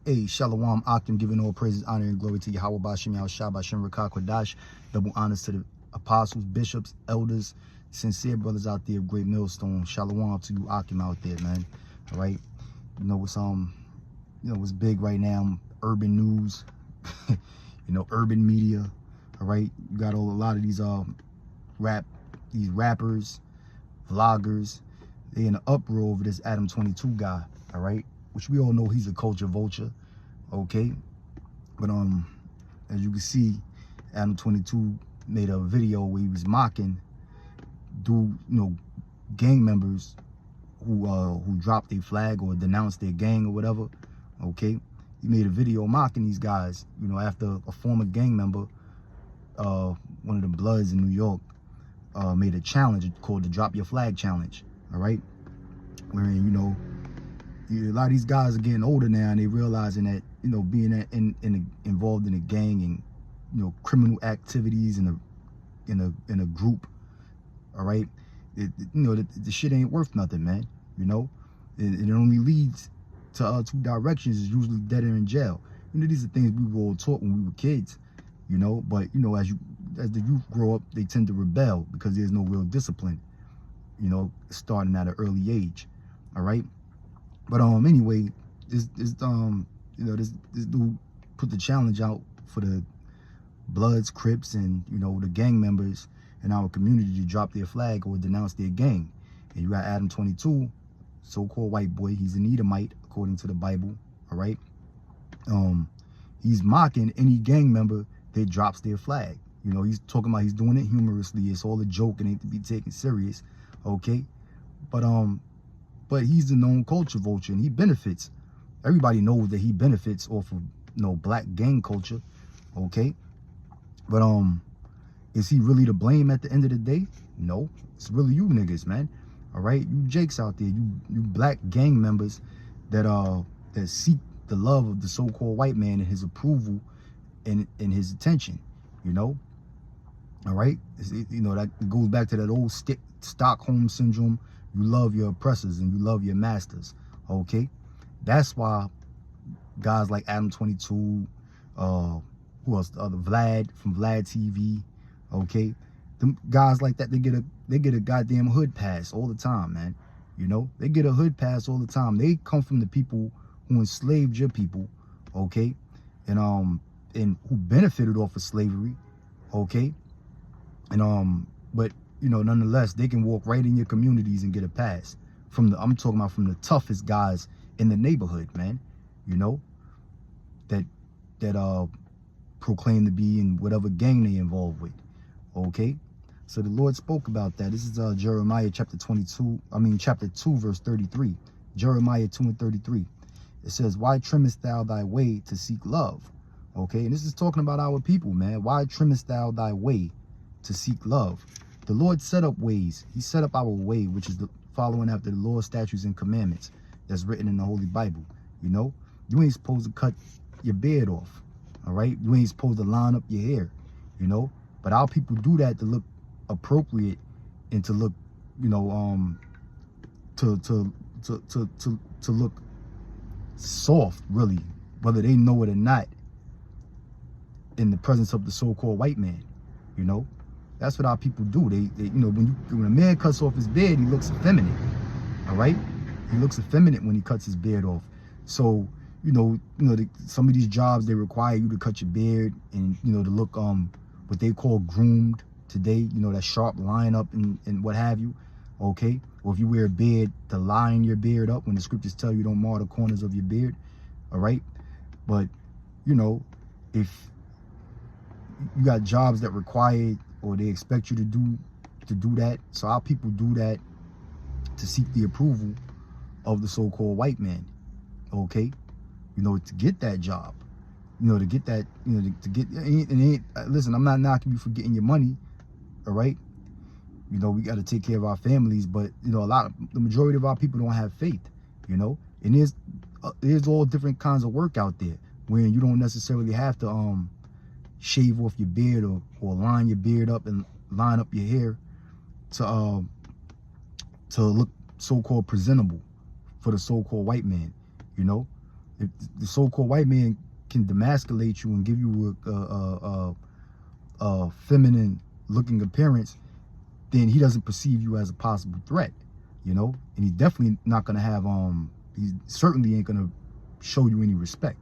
Hey, Shalom, Akim, giving all praises, honor, and glory to Yahweh Bashem, Yahushua Bashem, Rakah Kodash. Double honors to the apostles, bishops, elders, sincere brothers out there of Great Millstone. Shalom to you, Akim, out there, man. All right, what's big right now? Urban news, urban media. All right, you got a lot of these rappers, vloggers. They in an uproar over this Adam 22 guy. All right, which we all know he's a culture vulture. Okay, but as you can see, Adam 22 made a video where he was mocking gang members who dropped their flag or denounced their gang or whatever. Okay, he made a video mocking these guys, after a former gang member, one of the Bloods in New York, made a challenge called the Drop Your Flag Challenge. All right, wherein a lot of these guys are getting older now, and they realizing that being involved in a gang and criminal activities in a group, all right, the shit ain't worth nothing, man. It only leads to two directions. Is usually dead or in jail. These are things we were all taught when we were kids, but as the youth grow up, they tend to rebel because there's no real discipline, starting at an early age. All right. But anyway, this dude put the challenge out for the Bloods, Crips, and the gang members in our community to drop their flag or denounce their gang. And you got Adam 22, so-called white boy. He's an Edomite according to the Bible. All right. He's mocking any gang member that drops their flag. He's talking about he's doing it humorously. It's all a joke and ain't to be taken serious. Okay, but he's the known culture vulture, and he benefits. Everybody knows that he benefits off of black gang culture. Okay, but is he really to blame at the end of the day? No, it's really you niggas, man. All right, you jakes out there, you black gang members that seek the love of the so-called white man and his approval and his attention. All right, that goes back to that old Stockholm syndrome. You love your oppressors and you love your masters. Okay, that's why guys like Adam 22, who else? The other Vlad from Vlad TV. Okay, them guys like that, they get a goddamn hood pass all the time, man. They get a hood pass all the time. They come from the people who enslaved your people. Okay, and who benefited off of slavery. Okay, and but nonetheless, they can walk right in your communities and get a pass. I'm talking about from the toughest guys in the neighborhood, man. That proclaim to be in whatever gang they involved with. Okay, so the Lord spoke about that. This is Jeremiah chapter 2, verse 33. Jeremiah 2 and 33. It says, "Why trimmest thou thy way to seek love?" Okay, and this is talking about our people, man. Why trimmest thou thy way to seek love? The Lord set up ways. He set up our way, which is the following after the Lord's statutes and commandments that's written in the Holy Bible. You ain't supposed to cut your beard off. All right, you ain't supposed to line up your hair. But our people do that to look appropriate and to look, to look soft, really, whether they know it or not, in the presence of the so-called white man. That's what our people do. They when a man cuts off his beard, he looks effeminate. All right, he looks effeminate when he cuts his beard off. So some of these jobs, they require you to cut your beard and to look what they call groomed today. That sharp line up and what have you. Okay, or if you wear a beard, to line your beard up when the scriptures tell you don't mar the corners of your beard. All right, but if you got jobs that require or they expect you to do that, so our people do that to seek the approval of the so-called white man. Okay, to get that job, to get that, listen, I'm not knocking you for getting your money. All right, we got to take care of our families, but the majority of our people don't have faith. And there's all different kinds of work out there where you don't necessarily have to shave off your beard or line your beard up and line up your hair to look so-called presentable for the so-called white man. If the so-called white man can demasculate you and give you a feminine looking appearance, then he doesn't perceive you as a possible threat, you know? And he's definitely not gonna have, he certainly ain't gonna show you any respect,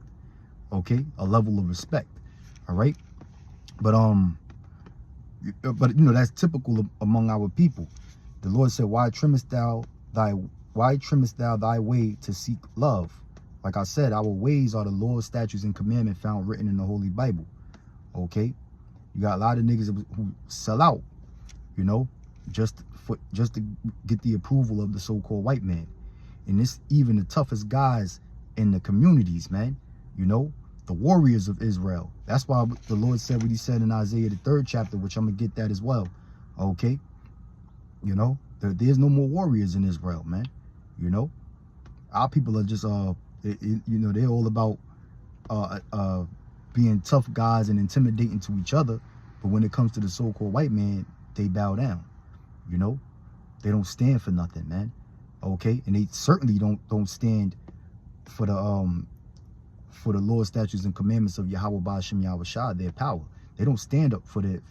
okay? A level of respect, all right? But you know, that's typical among our people. The Lord said, why trimmest thou thy way to seek love? Like I said, our ways are the Lord's statutes and commandments found written in the Holy Bible, okay? You got a lot of niggas who sell out, you know, just to get the approval of the so-called white man. And this even the toughest guys in the communities, man, you know, the warriors of Israel. That's why the Lord said what he said in Isaiah the 3rd chapter, which I'm gonna get that as well, okay? You know, there's no more warriors in Israel, man. You know, our people are just you know, they're all about being tough guys and intimidating to each other, but when it comes to the so-called white man, they bow down. You know, they don't stand for nothing, man. Okay, and they certainly don't stand for the Lord's statutes and commandments of Yahweh Ba'ashem Yahweh Shah, their power. They don't stand up for the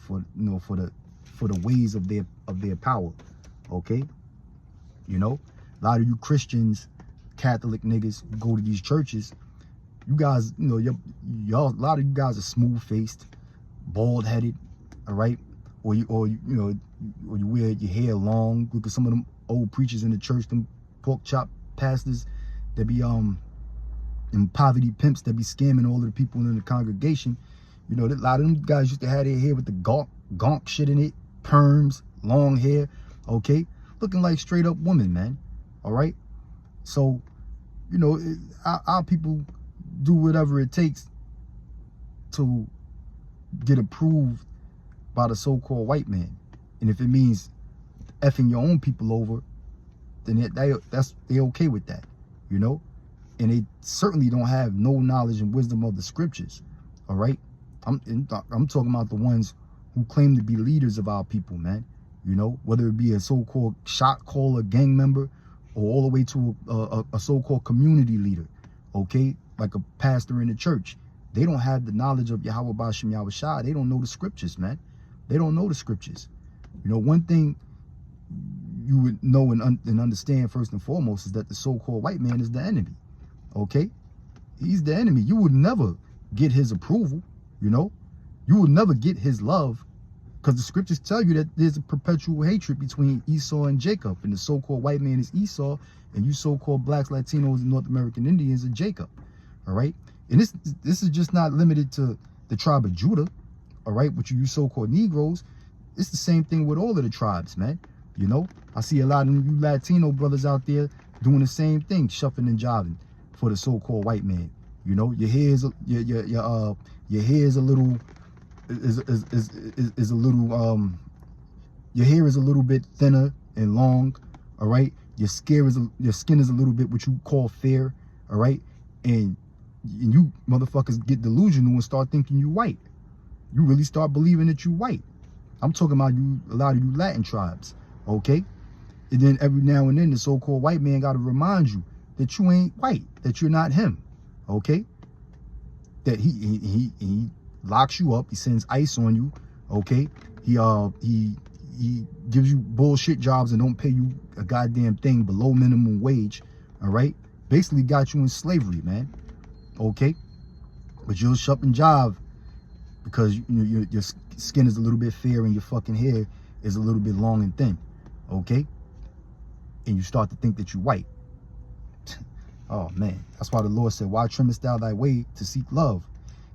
ways of their power. Okay, you know, a lot of you Christians, Catholic niggas who go to these churches, you guys, you know, y'all, a lot of you guys are smooth-faced, bald-headed, all right, or you wear your hair long. Look at some of them old preachers in the church, them pork chop pastors that be and poverty pimps that be scamming all of the people in the congregation. You know, a lot of them guys used to have their hair with the gonk shit in it, perms, long hair, okay, looking like straight up women, man. All right, so you know, our people do whatever it takes to get approved by the so-called white man, and if it means effing your own people over, then they okay with that, you know. And they certainly don't have no knowledge and wisdom of the scriptures. All right, I'm talking about the ones who claim to be leaders of our people, man. You know, whether it be a so-called shot caller, gang member, or all the way to a so-called community leader, okay, like a pastor in the church. They don't have the knowledge of Yahweh Ba'ashem Yahweh Shah. They don't know the scriptures, man. They don't know the scriptures. You know, one thing you would know and understand first and foremost is that the so-called white man is the enemy, okay? He's the enemy. You would never get his approval, you know? You will never get his love, because the scriptures tell you that there's a perpetual hatred between Esau and Jacob, and the so-called white man is Esau, and you so-called blacks, Latinos, and North American Indians are Jacob, all right? And this is just not limited to the tribe of Judah, all right, which you so-called Negroes. It's the same thing with all of the tribes, man. You know, I see a lot of you Latino brothers out there doing the same thing, shuffling and jiving for the so-called white man. You know, your hair is your hair is a little your hair is a little bit thinner and long, all right. Your skin is a little bit what you call fair, all right. And you motherfuckers get delusional and start thinking you white. You really start believing that you white. I'm talking about a lot of you Latin tribes, okay? And then every now and then the so-called white man got to remind you that you ain't white, that you're not him, okay? That he locks you up, he sends ice on you, okay? He gives you bullshit jobs and don't pay you a goddamn thing below minimum wage, all right? Basically got you in slavery, man, okay? But you'll shop and jive because your skin is a little bit fair and your fucking hair is a little bit long and thin, okay? And you start to think that you're white. Oh man, that's why the Lord said, why trimmest thou thy way to seek love?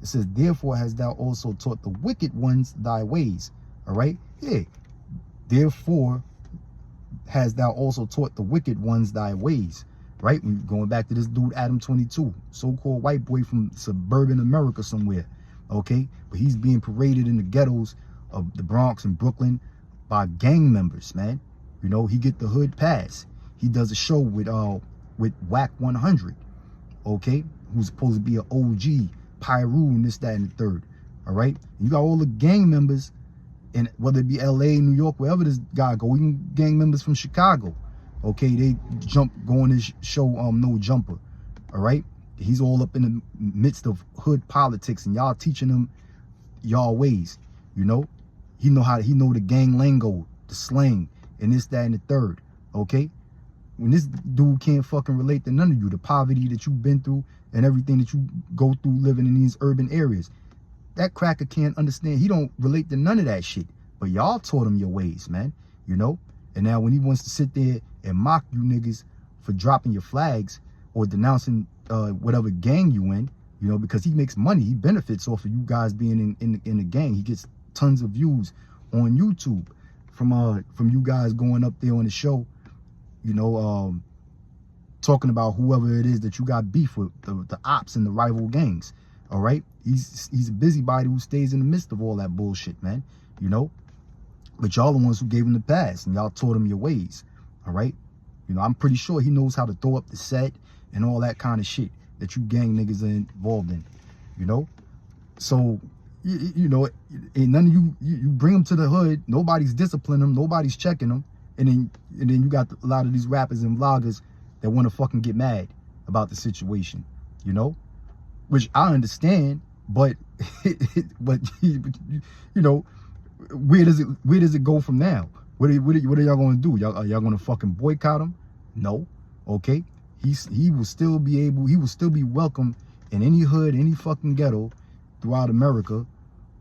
It says, therefore hast thou also taught the wicked ones thy ways, all right? Yeah, therefore hast thou also taught the wicked ones thy ways, right? When going back to this dude, Adam 22, so-called white boy from suburban America somewhere, okay? But he's being paraded in the ghettos of the Bronx and Brooklyn by gang members, man. You know, he get the hood pass. He does a show with Whack 100, okay? Who's supposed to be an OG, Pyru, and this, that, and the third, all right? You got all the gang members, and whether it be LA, New York, wherever this guy go, even gang members from Chicago, okay? They go on this show, No Jumper, all right? He's all up in the midst of hood politics, and y'all teaching him y'all ways. You know, he know the gang lingo, the slang, and this, that, and the third. Okay, when this dude can't fucking relate to none of you, the poverty that you've been through and everything that you go through living in these urban areas, that cracker can't understand. He don't relate to none of that shit. But y'all taught him your ways, man. You know, and now when he wants to sit there and mock you niggas for dropping your flags or denouncing whatever gang you in, you know, because he makes money, he benefits off of you guys being in the gang. He gets tons of views on YouTube from you guys going up there on the show, you know, talking about whoever it is that you got beef with, the ops and the rival gangs. All right, he's a busybody who stays in the midst of all that bullshit, man. You know, but y'all the ones who gave him the pass, and y'all taught him your ways. All right, you know, I'm pretty sure he knows how to throw up the set and all that kind of shit that you gang niggas are involved in. You know, so you know, and none of you bring him to the hood. Nobody's disciplining him. Nobody's checking him. And then you got a lot of these rappers and vloggers that want to fucking get mad about the situation. You know, which I understand, but but you know, where does it go from now? What are y'all gonna do? Are y'all gonna fucking boycott him? No. Okay. He will still be welcome in any hood, any fucking ghetto throughout America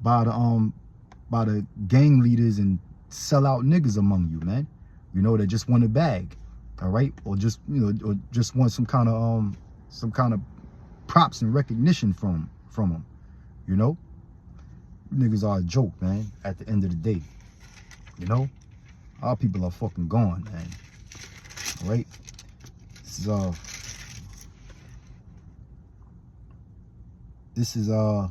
by the gang leaders and sellout niggas among you, man. You know, that just want a bag, all right, or just, you know, or just want some kind of props and recognition from them. You know, niggas are a joke, man. At the end of the day, you know, our people are fucking gone, man. All right. This is the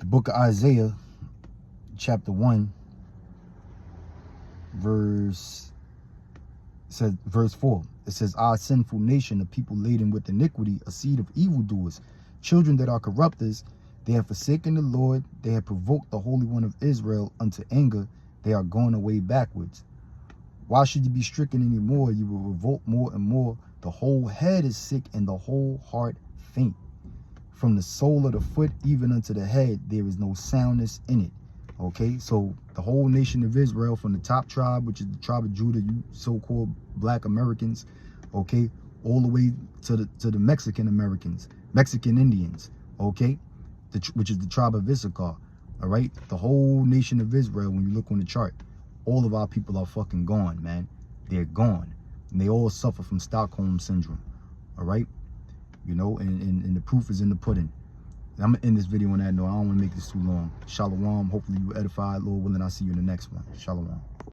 book of Isaiah, chapter 1, verse 4. It says, "Our sinful nation, a people laden with iniquity, a seed of evildoers, children that are corrupters, they have forsaken the Lord, they have provoked the Holy One of Israel unto anger, they are gone away backwards. Why should you be stricken any more? You will revolt more and more. The whole head is sick and the whole heart faint. From the sole of the foot even unto the head, there is no soundness in it." Okay, so the whole nation of Israel, from the top tribe, which is the tribe of Judah, you so-called black Americans, okay, all the way to the Mexican Americans, Mexican Indians, okay, which is the tribe of Issachar. All right, the whole nation of Israel, when you look on the chart, all of our people are fucking gone, man. They're gone. And they all suffer from Stockholm syndrome. All right? You know, and the proof is in the pudding. I'm going to end this video on that note. I don't want to make this too long. Shalom. Hopefully you edified. Lord willing, I'll see you in the next one. Shalom.